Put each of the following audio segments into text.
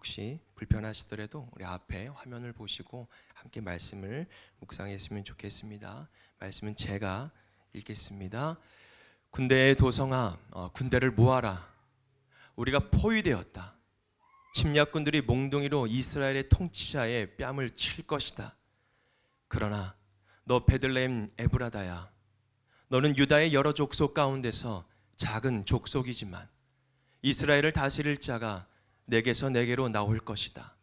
혹시 불편하시더라도 우리 앞에 화면을 보시고 함께 말씀을 묵상했으면 좋겠습니다. 말씀은 제가 읽겠습니다. 군대의 도성아, 군대를 모아라. 우리가 포위되었다. 침략군들이 몽둥이로 이스라엘의 통치자의 뺨을 칠 것이다. 그러나 너 베들레헴 에브라다야, 너는 유다의 여러 족속 가운데서 작은 족속이지만 이스라엘을 다스릴 자가 내게서 내게로 나올 것이다.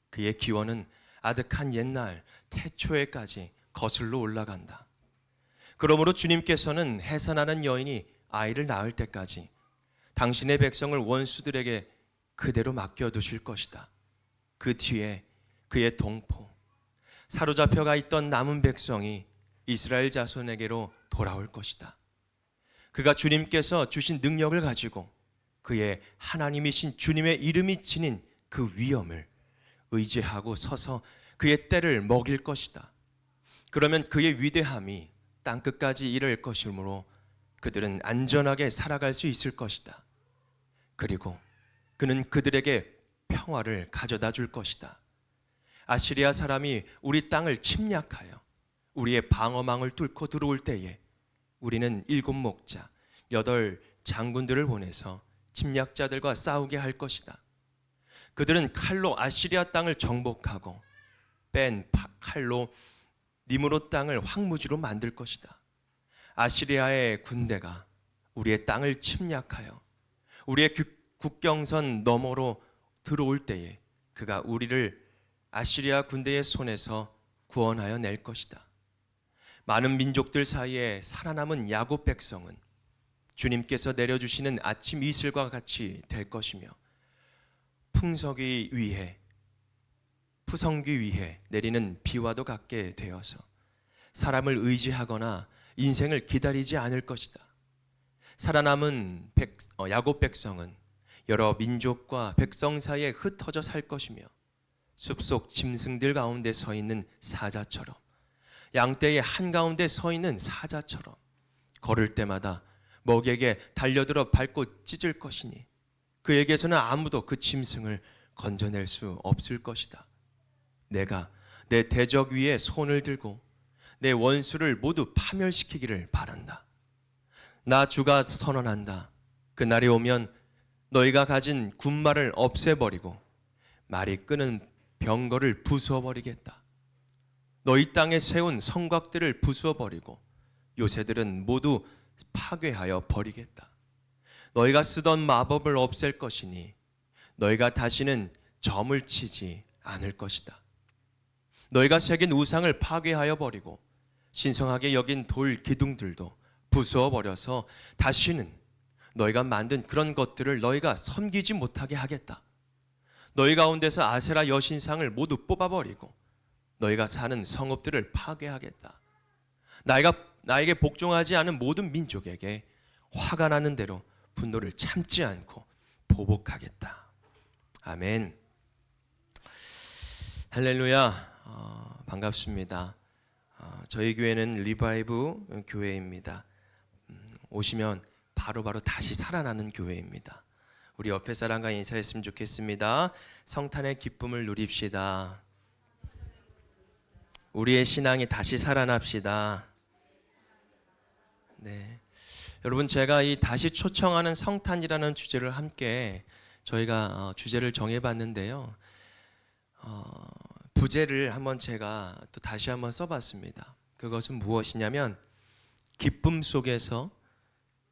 그의 기원은 아득한 옛날 태초에까지 거슬러 올라간다. 그러므로 주님께서는 해산하는 여인이 아이를 낳을 때까지 당신의 백성을 원수들에게 그대로 맡겨두실 것이다. 그 뒤에 그의 동포, 사로잡혀가 있던 남은 백성이 이스라엘 자손에게로 돌아올 것이다. 그가 주님께서 주신 능력을 가지고 그의 하나님이신 주님의 이름이 지닌 그 위엄을 의지하고 서서 그의 때를 먹일 것이다. 그러면 그의 위대함이 땅끝까지 이를 것이므로 그들은 안전하게 살아갈 수 있을 것이다. 그리고 그는 그들에게 평화를 가져다 줄 것이다. 아시리아 사람이 우리 땅을 침략하여 우리의 방어망을 뚫고 들어올 때에 우리는 7 목자, 8 장군들을 보내서 침략자들과 싸우게 할 것이다. 그들은 칼로 아시리아 땅을 정복하고 뺀 칼로 니므롯 땅을 황무지로 만들 것이다. 아시리아의 군대가 우리의 땅을 침략하여 우리의 국경선 너머로 들어올 때에 그가 우리를 아시리아 군대의 손에서 구원하여 낼 것이다. 많은 민족들 사이에 살아남은 야곱 백성은 주님께서 내려주시는 아침 이슬과 같이 될 것이며 푸성기 위해 내리는 비와도 같게 되어서 사람을 의지하거나 인생을 기다리지 않을 것이다. 살아남은 야곱 백성은 여러 민족과 백성 사이에 흩어져 살 것이며 숲속 짐승들 가운데 서 있는 사자처럼, 양떼의 한가운데 서 있는 사자처럼 걸을 때마다 먹에게 달려들어 밟고 찢을 것이니 그에게서는 아무도 그 짐승을 건져낼 수 없을 것이다. 내가 내 대적 위에 손을 들고 내 원수를 모두 파멸시키기를 바란다. 나 주가 선언한다. 그날이 오면 너희가 가진 군마를 없애버리고 말이 끄는 병거를 부수어버리겠다. 너희 땅에 세운 성곽들을 부수어버리고 요새들은 모두 파괴하여 버리겠다. 너희가 쓰던 마법을 없앨 것이니 너희가 다시는 점을 치지 않을 것이다. 너희가 새긴 우상을 파괴하여 버리고 신성하게 여긴 돌 기둥들도 부수어 버려서 다시는 너희가 만든 그런 것들을 너희가 섬기지 못하게 하겠다. 너희 가운데서 아세라 여신상을 모두 뽑아버리고 너희가 사는 성읍들을 파괴하겠다. 나에게 복종하지 않은 모든 민족에게 화가 나는 대로 분노를 참지 않고 보복하겠다. 아멘. 할렐루야. 반갑습니다. 저희 교회는 리바이브 교회입니다. 오시면 바로바로 다시 살아나는 교회입니다. 우리 옆에 사람과 인사했으면 좋겠습니다. 성탄의 기쁨을 누립시다. 우리의 신앙이 다시 살아납시다. 네, 여러분, 제가 이 다시 초청하는 성탄이라는 주제를 함께 저희가 주제를 정해봤는데요. 부제를 한번 제가 또 다시 한번 써봤습니다. 그것은 무엇이냐면 기쁨 속에서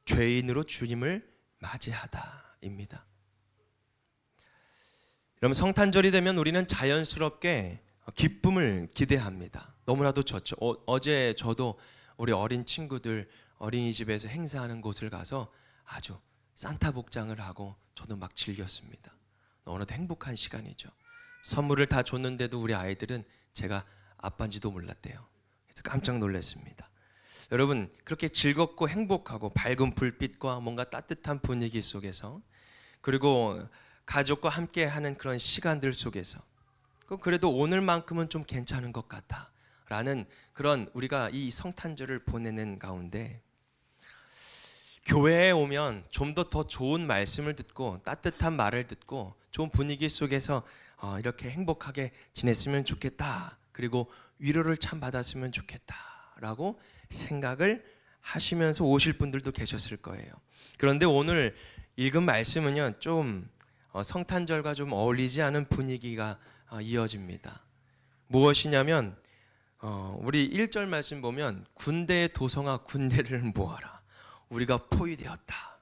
죄인으로 주님을 맞이하다입니다. 여러분, 성탄절이 되면 우리는 자연스럽게 기쁨을 기대합니다. 너무나도 좋죠. 어제 저도 우리 어린 친구들 어린이집에서 행사하는 곳을 가서 아주 산타 복장을 하고 저도 막 즐겼습니다. 너무나도 행복한 시간이죠. 선물을 다 줬는데도 우리 아이들은 제가 아빠인지도 몰랐대요. 그래서 깜짝 놀랐습니다. 여러분, 그렇게 즐겁고 행복하고 밝은 불빛과 뭔가 따뜻한 분위기 속에서, 그리고 가족과 함께 하는 그런 시간들 속에서 그래도 오늘만큼은 좀 괜찮은 것 같다 라는 그런 우리가 이 성탄절을 보내는 가운데 교회에 오면 좀 더 좋은 말씀을 듣고 따뜻한 말을 듣고 좋은 분위기 속에서 이렇게 행복하게 지냈으면 좋겠다. 그리고 위로를 참 받았으면 좋겠다라고 생각을 하시면서 오실 분들도 계셨을 거예요. 그런데 오늘 읽은 말씀은요, 좀 성탄절과 좀 어울리지 않은 분위기가 이어집니다. 무엇이냐면 우리 1절 말씀 보면 군대의 도성아 군대를 모아라. 우리가 포위되었다.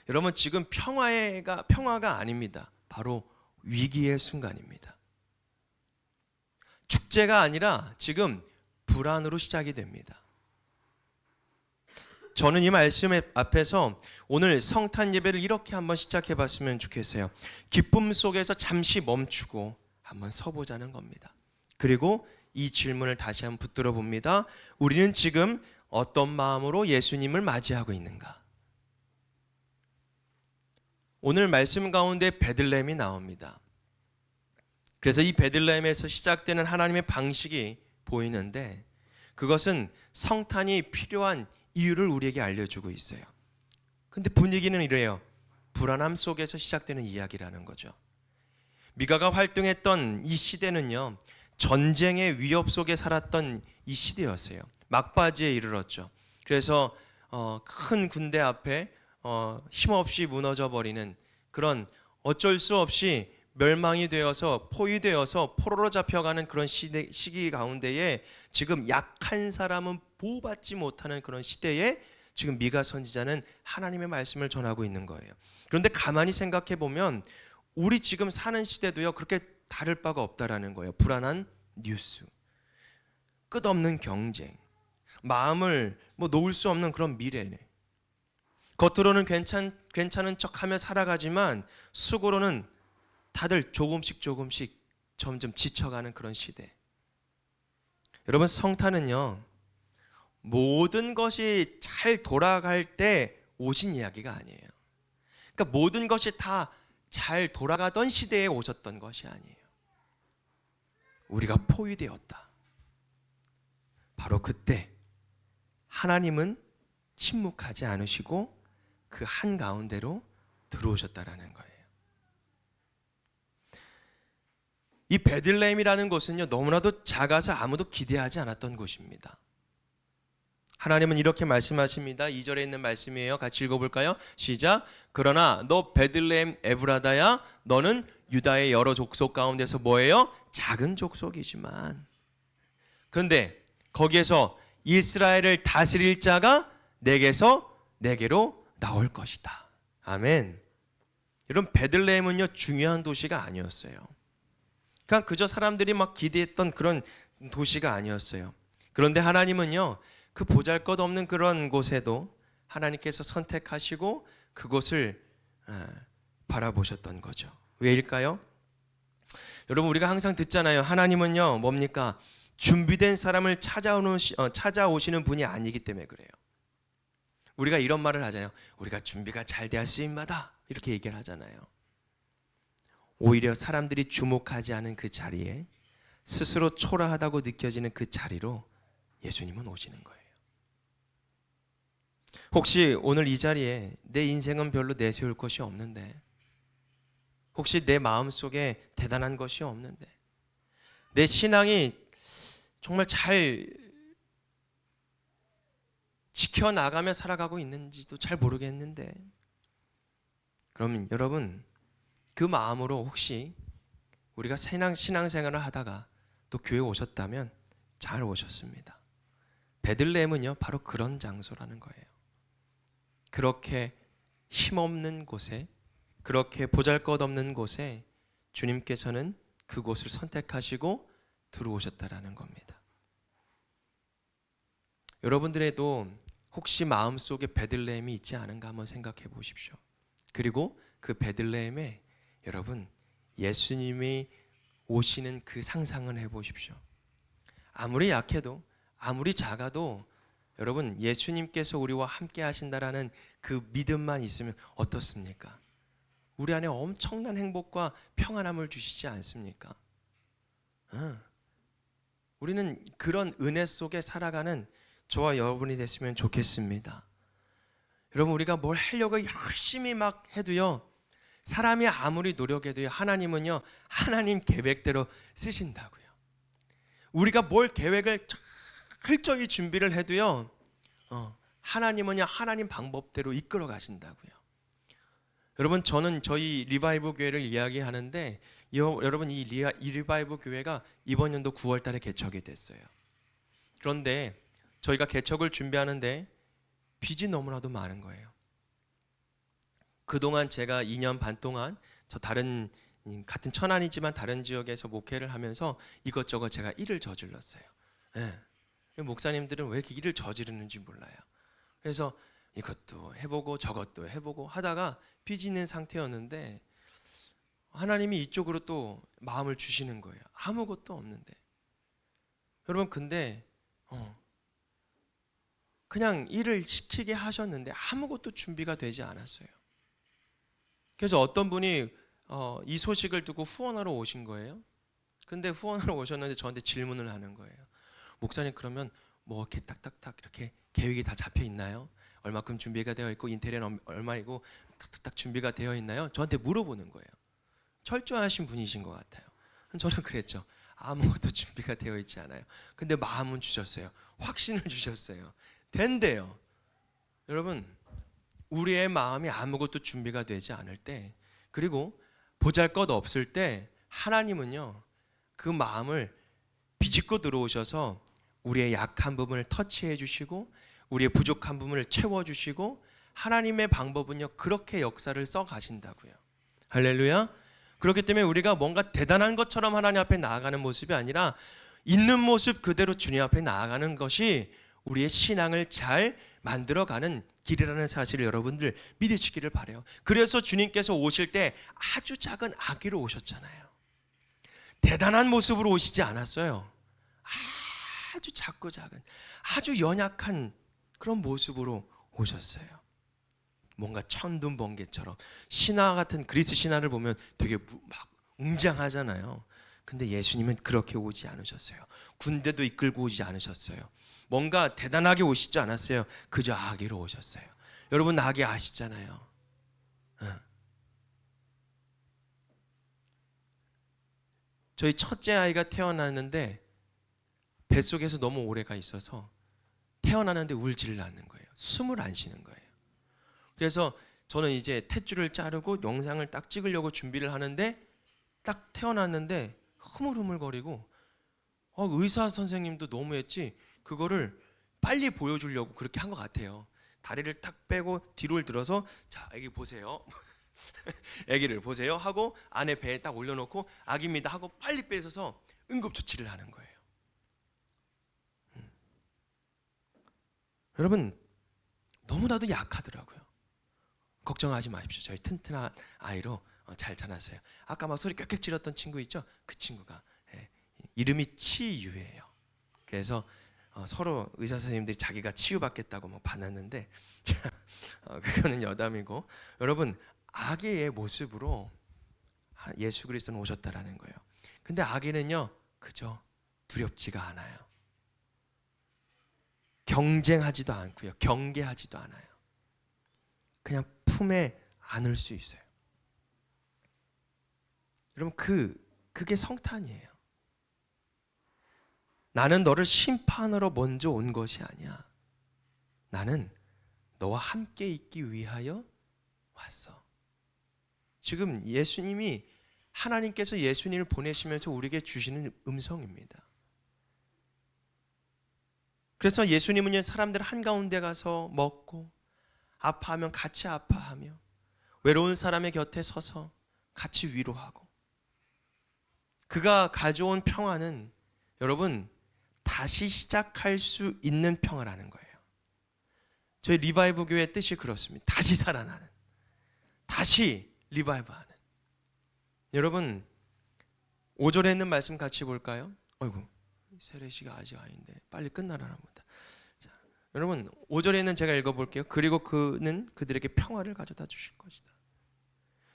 여러분 지금 평화가 아닙니다. 바로 위기의 순간입니다. 축제가 아니라 지금 불안으로 시작이 됩니다. 저는 이 말씀 앞에서 오늘 성탄 예배를 이렇게 한번 시작해 봤으면 좋겠어요. 기쁨 속에서 잠시 멈추고 한번 서보자는 겁니다. 그리고 이 질문을 다시 한번 붙들어 봅니다. 우리는 지금 어떤 마음으로 예수님을 맞이하고 있는가? 오늘 말씀 가운데 베들레헴이 나옵니다. 그래서 이 베들레헴에서 시작되는 하나님의 방식이 보이는데 그것은 성탄이 필요한 이유를 우리에게 알려주고 있어요. 근데 분위기는 이래요. 불안함 속에서 시작되는 이야기라는 거죠. 미가가 활동했던 이 시대는요, 전쟁의 위협 속에 살았던 이 시대였어요. 막바지에 이르렀죠. 그래서 큰 군대 앞에 힘없이 무너져 버리는 그런 어쩔 수 없이 멸망이 되어서 포위되어서 포로로 잡혀가는 그런 시기 가운데에 지금 약한 사람은 보호받지 못하는 그런 시대에 지금 미가 선지자는 하나님의 말씀을 전하고 있는 거예요. 그런데 가만히 생각해 보면 우리 지금 사는 시대도요 그렇게 다를 바가 없다라는 거예요. 불안한 뉴스, 끝없는 경쟁, 마음을 놓을 수 없는 그런 미래네. 겉으로는 괜찮은 척하며 살아가지만 속으로는 다들 조금씩 점점 지쳐가는 그런 시대. 여러분 성탄은요 모든 것이 잘 돌아갈 때 오신 이야기가 아니에요. 그러니까 모든 것이 다 잘 돌아가던 시대에 오셨던 것이 아니에요. 우리가 포위되었다. 바로 그때 하나님은 침묵하지 않으시고 그 한가운데로 들어오셨다라는 거예요. 이 베들레헴이라는 곳은요 너무나도 작아서 아무도 기대하지 않았던 곳입니다. 하나님은 이렇게 말씀하십니다. 2절에 있는 말씀이에요. 같이 읽어볼까요? 시작. 그러나 너 베들레헴 에브라다야 너는 유다의 여러 족속 가운데서 뭐예요? 작은 족속이지만. 그런데 거기에서 이스라엘을 다스릴 자가 내게로 나올 것이다. 아멘. 여러분 베들레헴은요 중요한 도시가 아니었어요. 그냥 그저 사람들이 막 기대했던 그런 도시가 아니었어요. 그런데 하나님은요 그 보잘것없는 그런 곳에도 하나님께서 선택하시고 그곳을 바라보셨던 거죠. 왜일까요? 여러분 우리가 항상 듣잖아요. 하나님은요 뭡니까? 준비된 사람을 찾아오시는 분이 아니기 때문에 그래요. 우리가 이런 말을 하잖아요. 우리가 준비가 잘 돼야 쓰임마다 이렇게 얘기를 하잖아요. 오히려 사람들이 주목하지 않은 그 자리에 스스로 초라하다고 느껴지는 그 자리로 예수님은 오시는 거예요. 혹시 오늘 이 자리에 내 인생은 별로 내세울 것이 없는데, 혹시 내 마음속에 대단한 것이 없는데, 내 신앙이 정말 잘 지켜나가며 살아가고 있는지도 잘 모르겠는데, 그러면 여러분 그 마음으로 혹시 우리가 신앙생활을 하다가 또 교회 오셨다면 잘 오셨습니다. 베들레헴은요 바로 그런 장소라는 거예요. 그렇게 힘없는 곳에, 그렇게 보잘것없는 곳에 주님께서는 그곳을 선택하시고 들어오셨다라는 겁니다. 여러분들에도 혹시 마음속에 베들레헴이 있지 않은가 한번 생각해 보십시오. 그리고 그 베들레헴에 여러분 예수님이 오시는 그 상상을 해보십시오. 아무리 약해도 아무리 작아도 여러분 예수님께서 우리와 함께 하신다라는 그 믿음만 있으면 어떻습니까? 우리 안에 엄청난 행복과 평안함을 주시지 않습니까? 우리는 그런 은혜 속에 살아가는 저와 여러분이 됐으면 좋겠습니다. 여러분, 우리가 뭘 하려고 열심히 막 해도요, 사람이 아무리 노력해도요, 하나님은요, 하나님 계획대로 쓰신다고요. 우리가 뭘 계획을 철저히 준비를 해도요, 하나님은요, 하나님 방법대로 이끌어 가신다고요. 여러분, 저는 저희 리바이브 교회를 이야기하는데, 여러분, 이 리바이브 교회가 이번 연도 9월 달에 개척이 됐어요. 그런데 저희가 개척을 준비하는데 빚이 너무나도 많은 거예요. 그동안 제가 2년 반 동안 저 같은 천안이지만 다른 지역에서 목회를 하면서 이것저것 제가 일을 저질렀어요. 네. 목사님들은 왜 이렇게 일을 저지르는지 몰라요. 그래서 이것도 해보고 저것도 해보고 하다가 빚이 있는 상태였는데 하나님이 이쪽으로 또 마음을 주시는 거예요. 아무것도 없는데. 여러분, 근데 그냥 일을 시키게 하셨는데 아무것도 준비가 되지 않았어요. 그래서 어떤 분이 이 소식을 듣고 후원하러 오신 거예요. 근데 후원하러 오셨는데 저한테 질문을 하는 거예요. 목사님, 그러면 뭐 이렇게 딱딱딱 이렇게 계획이 다 잡혀 있나요? 얼마큼 준비가 되어 있고 인테리어는 얼마이고 딱딱딱 준비가 되어 있나요? 저한테 물어보는 거예요. 철저하신 분이신 것 같아요. 저는 그랬죠. 아무것도 준비가 되어 있지 않아요. 근데 마음은 주셨어요. 확신을 주셨어요. 된대요. 여러분, 우리의 마음이 아무것도 준비가 되지 않을 때, 그리고 보잘것 없을 때 하나님은요, 그 마음을 비집고 들어오셔서 우리의 약한 부분을 터치해 주시고 우리의 부족한 부분을 채워 주시고, 하나님의 방법은요, 그렇게 역사를 써 가신다고요. 할렐루야. 그렇기 때문에 우리가 뭔가 대단한 것처럼 하나님 앞에 나아가는 모습이 아니라 있는 모습 그대로 주님 앞에 나아가는 것이 우리의 신앙을 잘 만들어가는 길이라는 사실을 여러분들 믿으시기를 바라요. 그래서 주님께서 오실 때 아주 작은 아기로 오셨잖아요. 대단한 모습으로 오시지 않았어요. 아주 작고 작은, 아주 연약한 그런 모습으로 오셨어요. 뭔가 천둥 번개처럼. 신화 같은 그리스 신화를 보면 되게 막 웅장하잖아요. 근데 예수님은 그렇게 오지 않으셨어요. 군대도 이끌고 오지 않으셨어요. 뭔가 대단하게 오시지 않았어요. 그저 아기로 오셨어요. 여러분, 아기 아시잖아요. 저희 첫째 아이가 태어났는데 뱃속에서 너무 오래가 있어서 태어나는데 울지를 않는 거예요. 숨을 안 쉬는 거예요. 그래서 저는 이제 탯줄을 자르고 영상을 딱 찍으려고 준비를 하는데 딱 태어났는데 흐물흐물거리고, 의사 선생님도 너무했지 그거를 빨리 보여주려고 그렇게 한 것 같아요. 다리를 딱 빼고 뒤를 들어서, 자, 아기 보세요. 아기를 보세요 하고 안에 배에 딱 올려놓고 아기입니다 하고 빨리 뺏어서 응급조치를 하는 거예요. 여러분, 너무나도 약하더라고요. 걱정하지 마십시오. 저희 튼튼한 아이로 잘 자랐어요. 아까 막 소리 꽥꽥 지렀던 친구 있죠? 그 친구가 이름이 치유예요. 그래서 서로 의사 선생님들이 자기가 치유받겠다고 막 받았는데 그거는 여담이고, 여러분, 아기의 모습으로 예수 그리스도는 오셨다라는 거예요. 근데 아기는요, 그저 두렵지가 않아요. 경쟁하지도 않고요, 경계하지도 않아요. 그냥 품에 안을 수 있어요. 여러분, 그게 성탄이에요. 나는 너를 심판으로 먼저 온 것이 아니야. 나는 너와 함께 있기 위하여 왔어. 지금 예수님이, 하나님께서 예수님을 보내시면서 우리에게 주시는 음성입니다. 그래서 예수님은 사람들 한가운데 가서 먹고, 아파하면 같이 아파하며, 외로운 사람의 곁에 서서 같이 위로하고, 그가 가져온 평화는 여러분 다시 시작할 수 있는 평화라는 거예요. 저희 리바이브 교회의 뜻이 그렇습니다. 다시 살아나는, 다시 리바이브하는. 여러분, 5절에 있는 말씀 같이 볼까요? 어이구, 세례시가 아직 아닌데 빨리 끝나라나 보다. 자, 여러분, 5절에 있는 제가 읽어볼게요. 그리고 그는 그들에게 평화를 가져다 주실 것이다.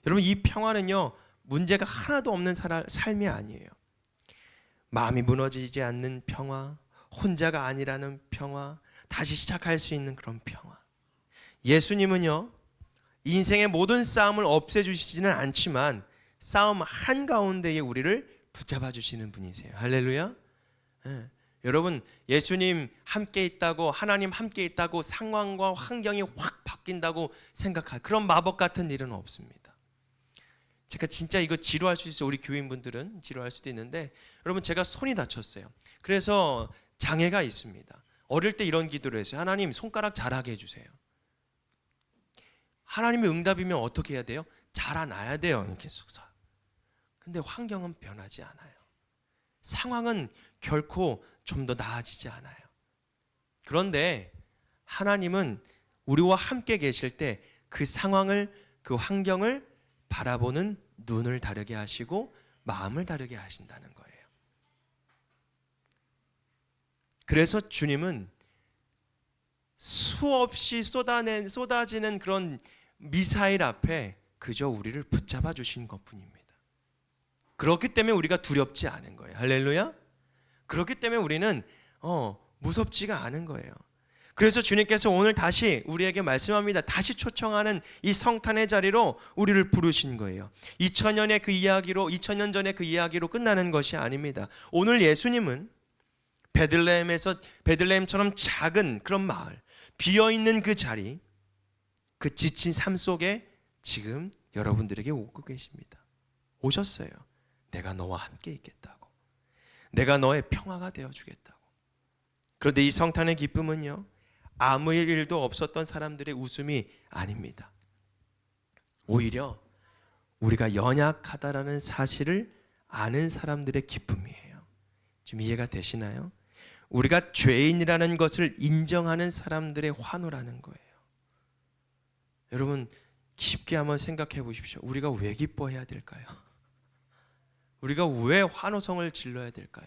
여러분, 이 평화는요, 문제가 하나도 없는 삶이 아니에요. 마음이 무너지지 않는 평화, 혼자가 아니라는 평화, 다시 시작할 수 있는 그런 평화. 예수님은요, 인생의 모든 싸움을 없애주시지는 않지만 싸움 한가운데에 우리를 붙잡아 주시는 분이세요. 할렐루야. 예. 여러분, 예수님 함께 있다고, 하나님 함께 있다고 상황과 환경이 확 바뀐다고 생각할 그런 마법 같은 일은 없습니다. 제가 진짜 이거 지루할 수 있어요. 우리 교인분들은 지루할 수도 있는데, 여러분, 제가 손이 다쳤어요. 그래서 장애가 있습니다. 어릴 때 이런 기도를 했어요. 하나님, 손가락 자라게 해주세요. 하나님의 응답이면 어떻게 해야 돼요? 자라나야 돼요. 이렇게 쏙. 근데 환경은 변하지 않아요. 상황은 결코 좀 더 나아지지 않아요. 그런데 하나님은 우리와 함께 계실 때 그 상황을, 그 환경을 바라보는 눈을 다르게 하시고 마음을 다르게 하신다는 거예요. 그래서 주님은 수없이 쏟아지는 그런 미사일 앞에 그저 우리를 붙잡아 주신 것뿐입니다. 그렇기 때문에 우리가 두렵지 않은 거예요. 할렐루야. 그렇기 때문에 우리는 무섭지가 않은 거예요. 그래서 주님께서 오늘 다시 우리에게 말씀합니다. 다시 초청하는 이 성탄의 자리로 우리를 부르신 거예요. 2000년 전의 그 이야기로 끝나는 것이 아닙니다. 오늘 예수님은 베들레헴처럼 작은 그런 마을, 비어있는 그 자리, 그 지친 삶 속에 지금 여러분들에게 오고 계십니다. 오셨어요. 내가 너와 함께 있겠다고. 내가 너의 평화가 되어주겠다고. 그런데 이 성탄의 기쁨은요, 아무 일도 없었던 사람들의 웃음이 아닙니다. 오히려 우리가 연약하다라는 사실을 아는 사람들의 기쁨이에요. 지금 이해가 되시나요? 우리가 죄인이라는 것을 인정하는 사람들의 환호라는 거예요. 여러분, 깊게 한번 생각해 보십시오. 우리가 왜 기뻐해야 될까요? 우리가 왜 환호성을 질러야 될까요?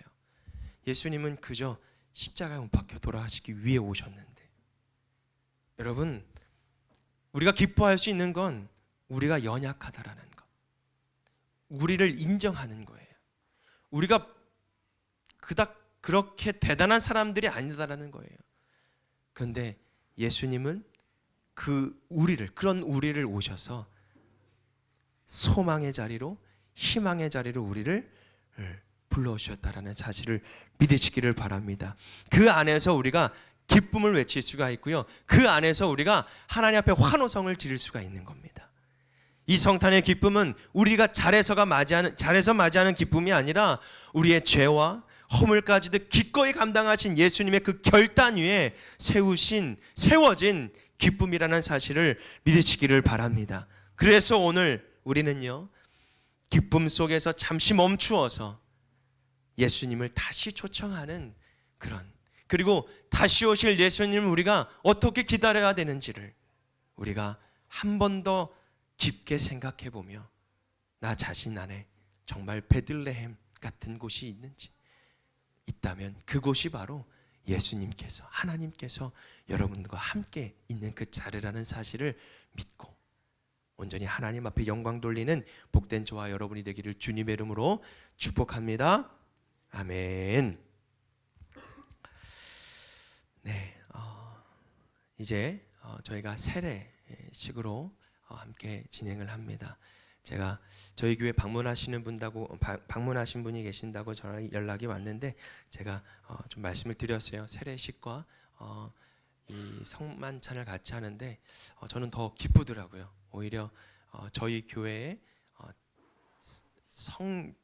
예수님은 그저 십자가에 못 박혀 돌아가시기 위해 오셨는데, 여러분, 우리가 기뻐할 수 있는 건 우리가 연약하다라는 것, 우리를 인정하는 거예요. 우리가 그닥 그렇게 대단한 사람들이 아니다라는 거예요. 그런데 예수님은 그런 우리를 오셔서 소망의 자리로, 희망의 자리로 우리를 불러오셨다라는 사실을 믿으시기를 바랍니다. 그 안에서 우리가 기쁨을 외칠 수가 있고요. 그 안에서 우리가 하나님 앞에 환호성을 지를 수가 있는 겁니다. 이 성탄의 기쁨은 우리가 잘해서 맞이하는 기쁨이 아니라 우리의 죄와 허물까지도 기꺼이 감당하신 예수님의 그 결단 위에 세워진 기쁨이라는 사실을 믿으시기를 바랍니다. 그래서 오늘 우리는요, 기쁨 속에서 잠시 멈추어서 예수님을 다시 초청하는 그리고 다시 오실 예수님을 우리가 어떻게 기다려야 되는지를 우리가 한 번 더 깊게 생각해 보며 나 자신 안에 정말 베들레헴 같은 곳이 있는지 있다면 그곳이 바로 예수님께서, 하나님께서 여러분과 함께 있는 그 자리라는 사실을 믿고 온전히 하나님 앞에 영광 돌리는 복된 저와 여러분이 되기를 주님의 이름으로 축복합니다. 아멘. 네, 이제 저희가 세례식으로 함께 진행을 합니다. 제가 저희 교회 방문하신 분이 계신다고 전화 연락이 왔는데 제가 좀 말씀을 드렸어요. 세례식과 이 성만찬을 같이 하는데 저는 더 기쁘더라고요. 오히려 저희 교회에 성인